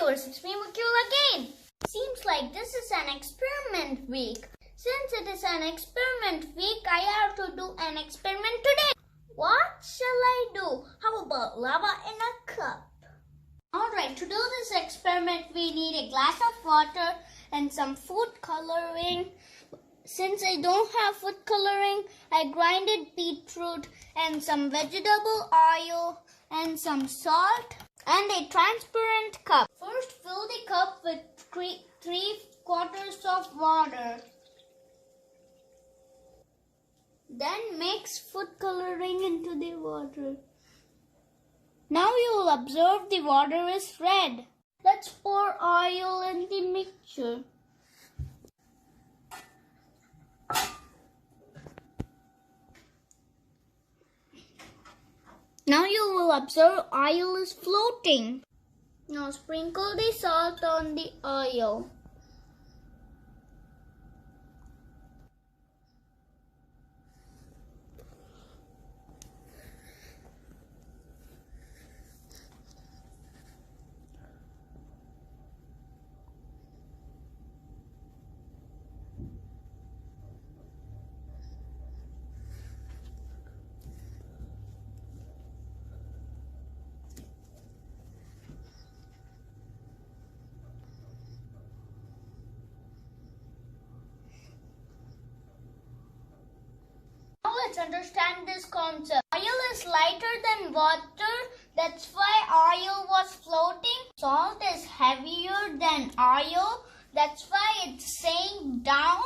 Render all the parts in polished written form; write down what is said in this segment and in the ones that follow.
viewers, it's me Mukil again. Seems like this is an experiment week. Since it is an experiment week, I have to do an experiment today. What shall I do? How about lava in a cup? Alright, to do this experiment, we need a glass of water and some food coloring. Since I don't have food coloring, I grinded beetroot and some vegetable oil and some salt and a transparent cup. First, fill the cup with 3/4 of water. Then mix food coloring into the water. Now you will observe the water is red. Let's pour oil in the mixture. Now you will observe oil is floating. Now sprinkle the salt on the oil. Let's understand this concept. Oil is lighter than water, that's why oil was floating. Salt is heavier than oil, that's why it's sank down.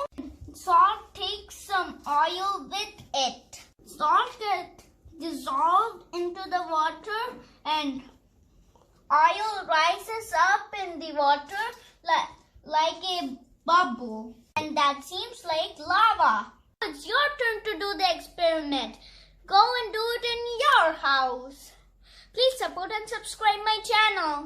Salt takes some oil with it. Salt gets dissolved into the water and oil rises up in the water like a bubble. And that seems like lava. It's your turn to do the experiment. Go and do it in your house. Please support and subscribe my channel.